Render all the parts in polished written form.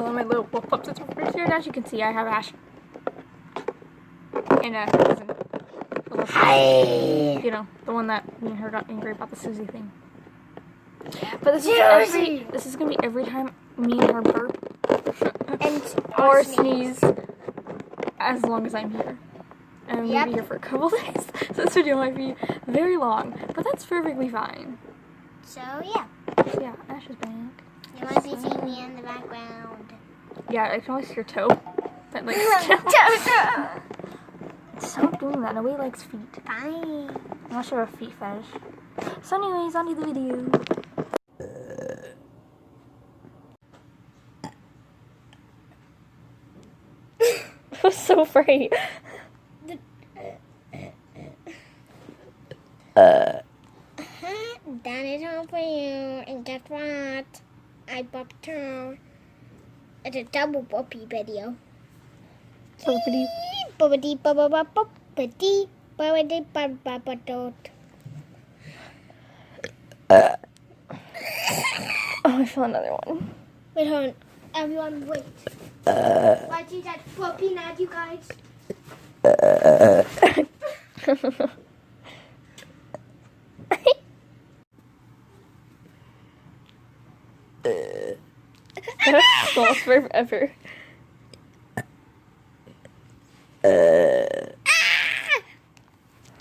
Hello, my little wolf pups. It's here. As you can see, I have Ash and Hi. you know, the one that me and her got angry about the Susie thing. But this is gonna be every time me and her burp or sneeze, as long as I'm here. And I'm gonna be here for a couple days. So this video might be very long, but that's perfectly fine. So yeah. So yeah, Ash is back. You might be seeing me in the background. Yeah, I can always see your toe. That like Stop doing that. Nobody likes feet. Fine. I'm not sure of feet fetish. So anyways, on to the video. I was so afraid. That is all for you. And guess what? I bopped too. It's a double boppy video. Boppity. Boppity boppity boppity boppity boppity. Oh, I feel another one. Wait, hold on. Everyone, wait. Watch that puppy now, you guys. That's lost forever.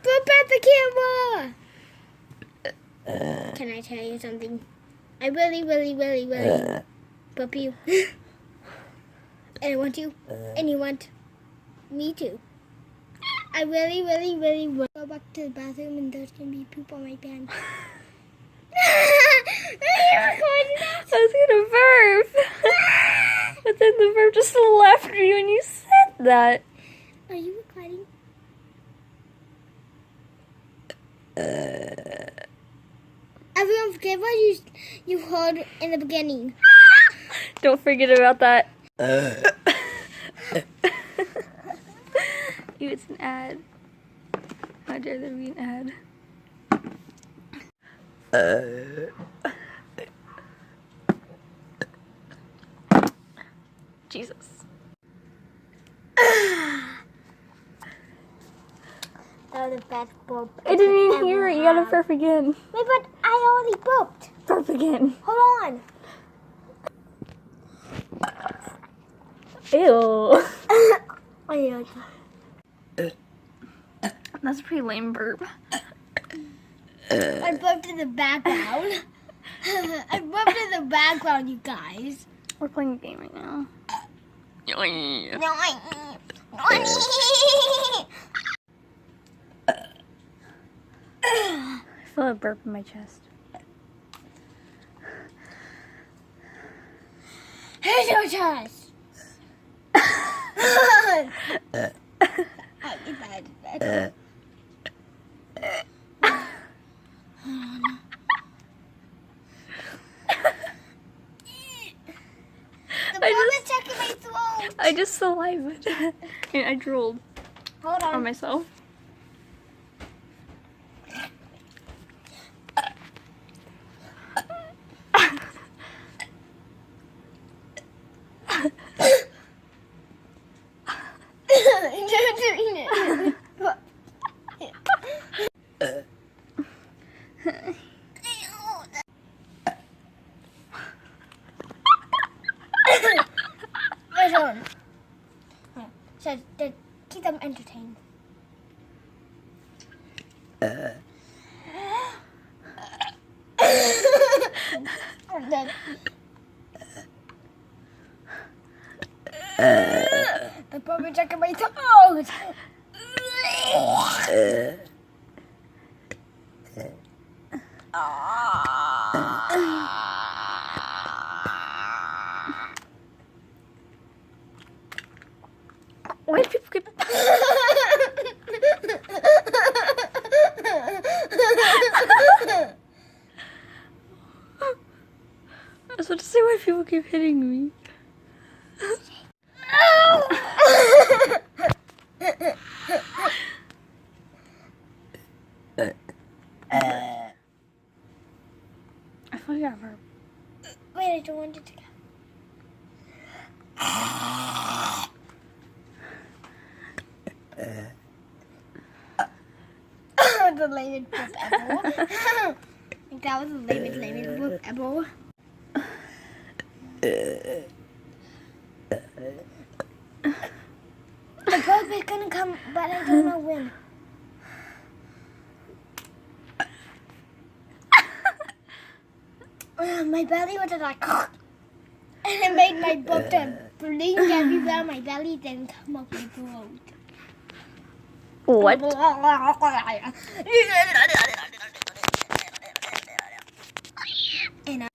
Put back the camera! Can I tell you something? I really puppy you. And I want you. And you want me too. I really want to go back to the bathroom and there's going to be poop on my pants. I was gonna burp. But then the burp just left me when you said that. Are you recording? Everyone forget what you heard in the beginning. Don't forget about that. Ew, it's an ad. How dare there be an ad? Jesus. That was the best burp. I didn't even hear it. You gotta burp again. Wait, but I already burped. Burp again. Hold on. Ew. Oh, yeah. That's a pretty lame burp. I burped in the background. I burped in the background, you guys. We're playing a game right now. I feel a burp in my chest. Here's your chest. I just salivated. And I drooled. Hold on. On myself. So to keep them entertained. The puppy checking my toes. Why do people get... I was about to say why people keep hitting me. I forgot her. Wait, I don't want it to go. The lamest book ever. That was the lamest book ever. The book is gonna come, but I don't know when. My belly was like, and it made my book to blink everywhere. My belly didn't come up my throat. What? And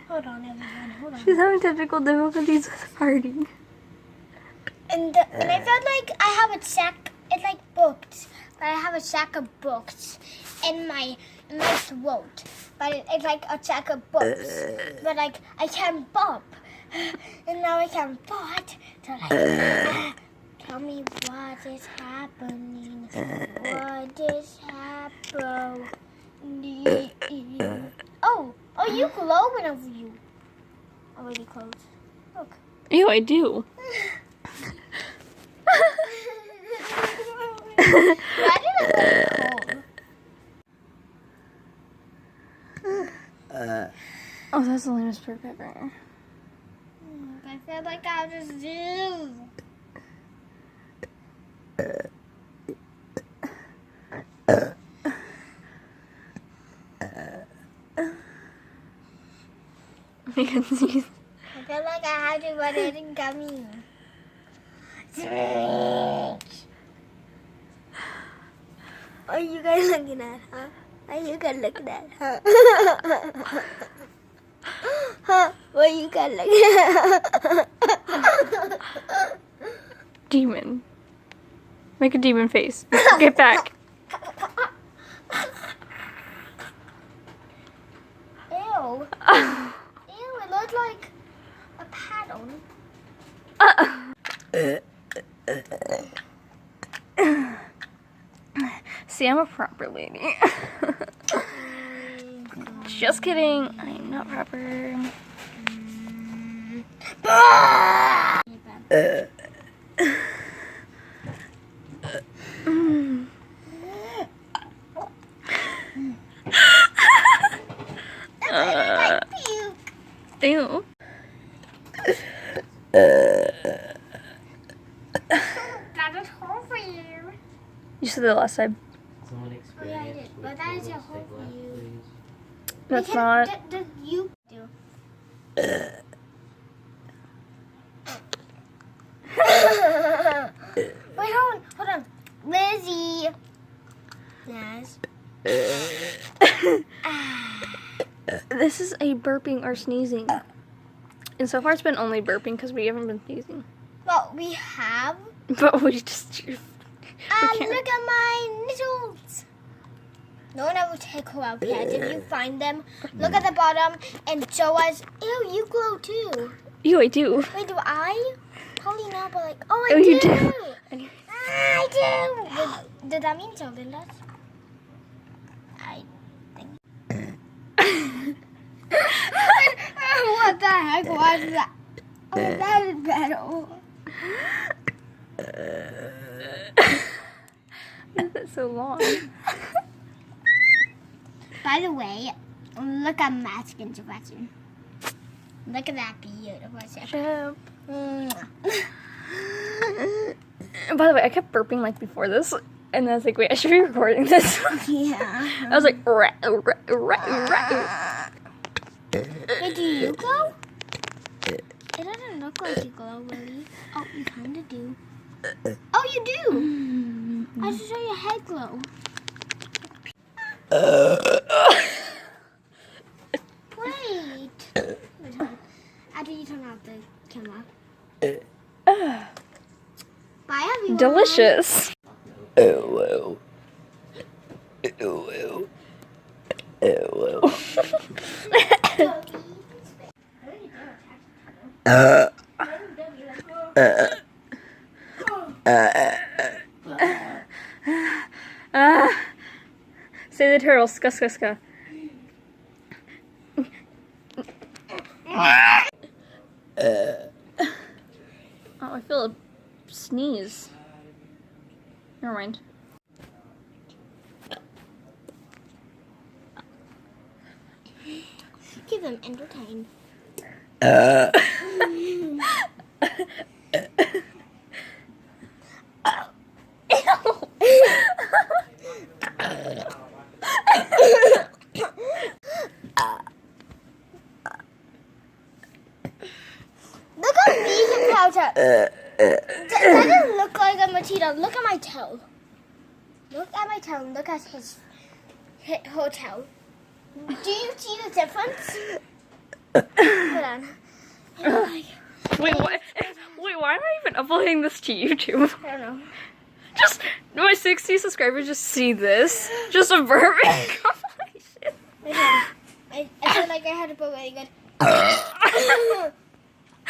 hold on, everyone, hold on. She's having technical difficulties with farting. And I felt like I have a sack. It's like books, but I have a sack of books in my throat. But it's like a sack of books. But like I can't bump, and now I can't fart. So like, tell me what is happening. What is happening? Oh, you glow whenever you already closed. Look. Ew, I do. Why did it look cold? Oh, that's the lamest perk ever. I feel like I just do. Because he's... I feel like I have to put it in gummy. What are you guys looking at, huh? What are you guys looking at, huh? Huh? What are you guys looking at? Demon. Make a demon face. Get back. Ew. Ew, it looks like a paddle. See, I'm a proper lady. Just kidding. I'm not proper. Ew. That is home for you. You said that last time. Someone experienced but that is a home for you. That's not. Did you do? Wait, hold on. Lizzie. Yes. This is a burping or sneezing. And so far it's been only burping because we haven't been sneezing. Well, we have. But we just... Look at my nipples. No one ever take her out yet. If you find them, look at the bottom and show us. Ew, you glow too. Ew, I do. Wait, do I? Probably not, but like, oh, I Oh, do. you do. I do. Did that mean something? That's. I think. What the heck was that? Oh, that is better. Why is that so long? By the way, look at my skin expression. Look at that beautiful shape. By the way, I kept burping like before this, and I was like, wait, I should be recording this. Yeah. I was like, Wait, do you glow? It doesn't look like you glow, really. Oh, you kind of do. Oh, you do. I should show your head glow. Wait. After you turn off the camera. Bye, everyone. delicious. Ew. Ew. Ew. Say the turtle, ska ska ska. Oh, I feel a sneeze. Never mind. Keep them entertained. Look at me, Powder. That doesn't look like a mosquito. Look at my toe. Look at my toe. Look at his whole toe. Do you see the difference? Hold on. Wait, what? Wait, why am I even uploading this to YouTube? I don't know. Just my 60 subscribers just see this. Just a burping compilation. I feel like I had to burp really good.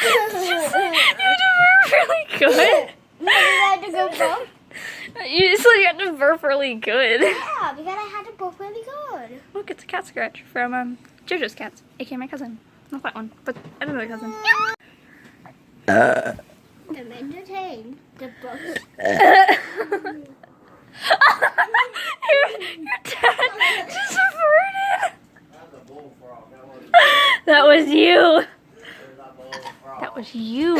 You did burp really good. I had to go burp. You had to burp really good. Yeah, because I had to burp really good. Look, it's a cat scratch from JoJo's cats, aka my cousin. Not that one, but another cousin. I'm entertained. The books. your dad just averted. That was you. That was you.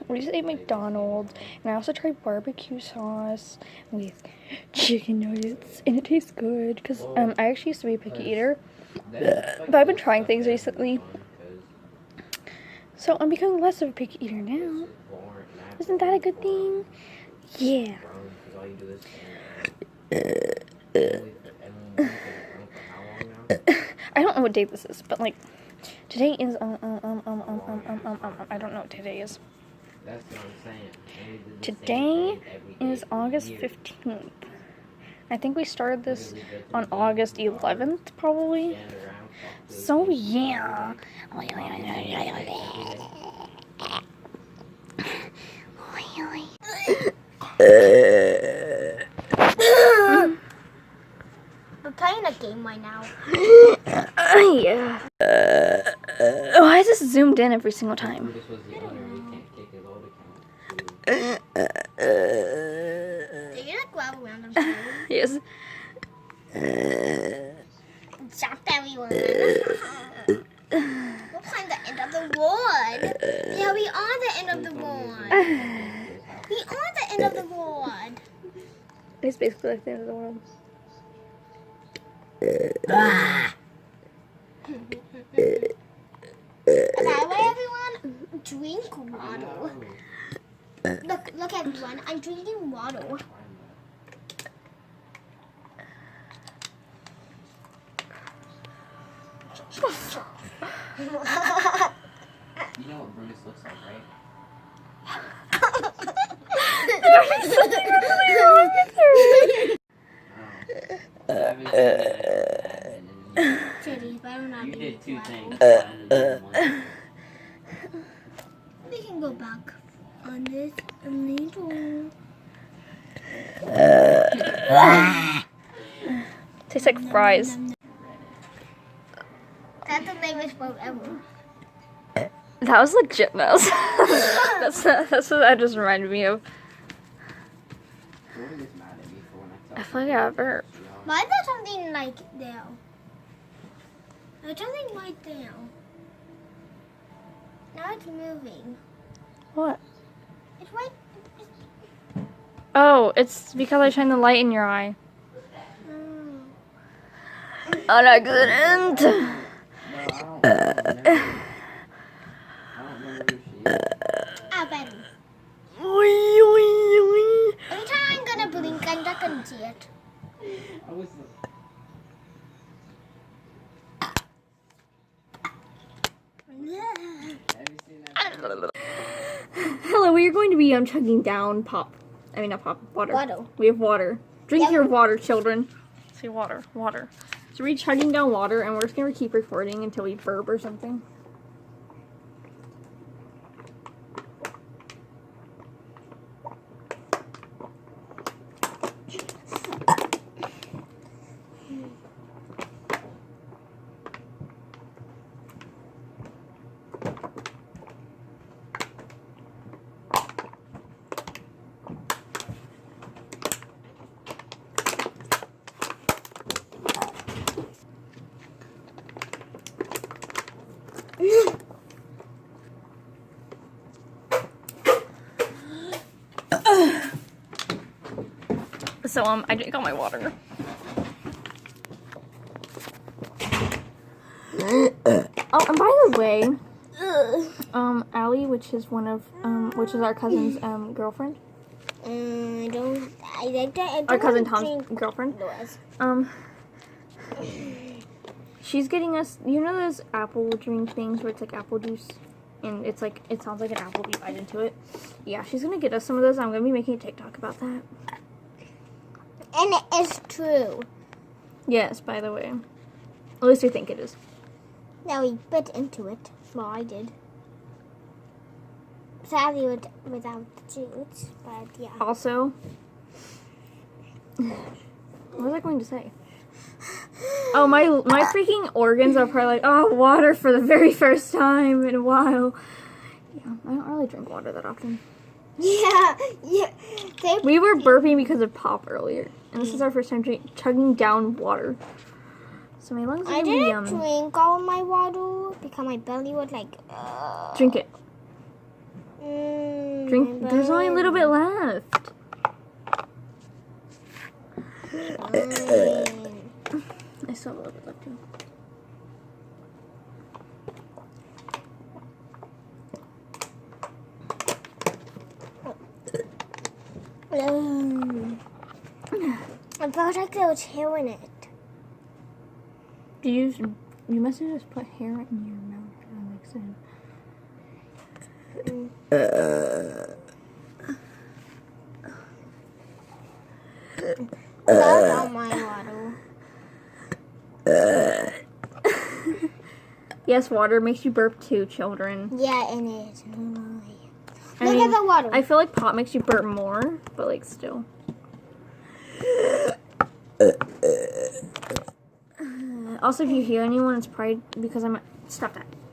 We just ate McDonald's, and I also tried barbecue sauce with chicken nuggets, and it tastes good because I actually used to be a picky eater, but I've been trying things recently, so I'm becoming less of a picky eater now. Isn't that a good thing? Yeah. I don't know what date this is, but like today is I don't know what today is. That's what I'm saying. Today is August 15th. I think we started this on August 11th, probably. So, yeah. We're playing a game right now. Yeah. Why is this zoomed in every single time? Are you gonna grab around them? Yes. Stop everyone. We'll find the end of the world. Yeah, we are the end of the world. We are the end of the world. It's basically like the end of the world. By the way, everyone, drink water. Look everyone, I'm drinking water. You know what Bruce looks like, right? There's something really wrong with Titties, but I'm not You being did two black. things. We can go back on this a little. Tastes like fries. That's the lamest quote ever. That was legit mouse. That's what that just reminded me of. I feel like I burp. Why is there something like there? There's something right there. Now it's moving. What? It's right. Oh, it's because I shine the light in your eye. Oh. An accident. Ah, better. Every time I'm gonna blink, I'm not gonna see it. Hello, we are going to be chugging down water. Water. We have water. Drink Yep. your water, children. Say water, water. So we're chugging down water, and we're just gonna keep recording until we burp or something. So, I drank all my water. Oh, and by the way, Allie, which is which is our cousin's, girlfriend. Our cousin Tom's girlfriend. She's getting us, you know those apple drink things where it's like apple juice? And it's like, it sounds like an apple if you bite into it. Yeah, she's gonna get us some of those. I'm gonna be making a TikTok about that. And it is true. Yes, by the way. At least I think it is. Now we bit into it. Well, I did. Sadly, without the juice, but yeah. Also, what was I going to say? Oh, my freaking organs are probably like, oh, water for the very first time in a while. Yeah, I don't really drink water that often. Yeah. We were burping because of pop earlier, and this is our first time chugging down water. So my lungs are I gonna didn't drink all my water because my belly was like. Drink it. Drink. There's only a little bit left. I still have a little bit left too. I felt like there was hair in it. You must have just put hair in your mouth. That makes sense. That's all my water. Yes, water makes you burp too, children. Yeah, it is. I Look mean, at the water. I feel like pop makes you burp more, but like still. Also, if you hear anyone, it's probably because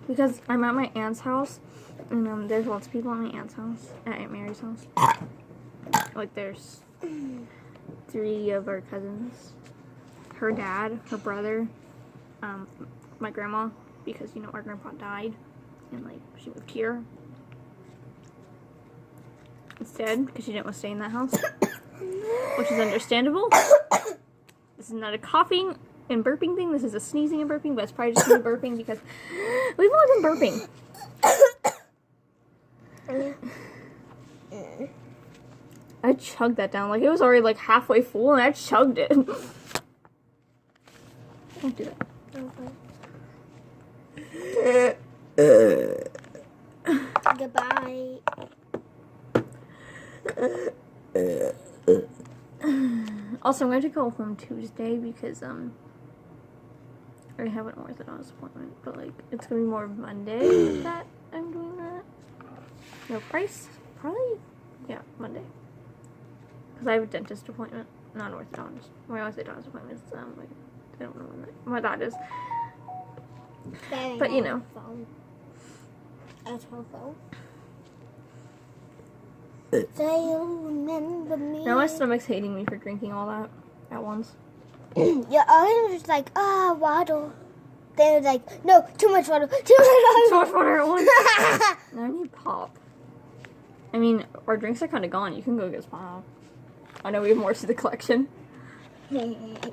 because I'm at my aunt's house, and there's lots of people at my aunt's house, at Aunt Mary's house. Like there's 3 of our cousins, her dad, her brother, my grandma, because our grandpa died, and like she moved here instead because she didn't want to stay in that house, which is understandable. This is not a coughing and burping thing. This is a sneezing and burping, but it's probably just me burping because we've only been burping. I chugged that down. Like, it was already like halfway full and I chugged it. Don't do that. Okay. Goodbye. Also, I'm going to go home Tuesday because, I have an orthodontist appointment, but, like, it's going to be more Monday that I'm doing that. No price? Probably, yeah, Monday. Because I have a dentist appointment, not an orthodontist. My orthodontist appointment is, like, I don't know when that is. But, They'll remember me. Now my stomach's hating me for drinking all that at once. Yeah, I was like, water. They were like, no, too much water, too much water. Too much water at once. Now I need pop. I mean, our drinks are kind of gone. You can go get some pop. I know we have more to the collection. Thank you.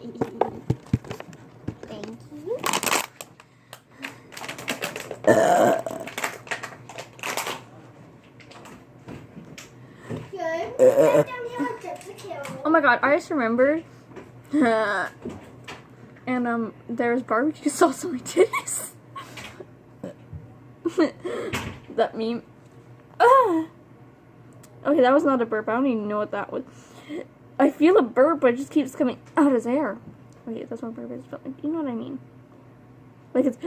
Oh my god, I just remembered. And there's barbecue sauce on my titties. That meme. Okay, that was not a burp. I don't even know what that was. I feel a burp, but it just keeps coming out as air. Wait, that's what a burp is. But you know what I mean? Like it's.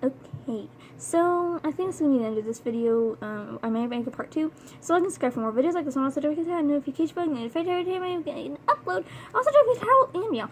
Okay, so I think this is going to be the end of this video. I might make a part 2. So like and subscribe for more videos like this one. Also don't forget to hit that notification button and if I every time I get an upload. Also don't forget to towel and meow.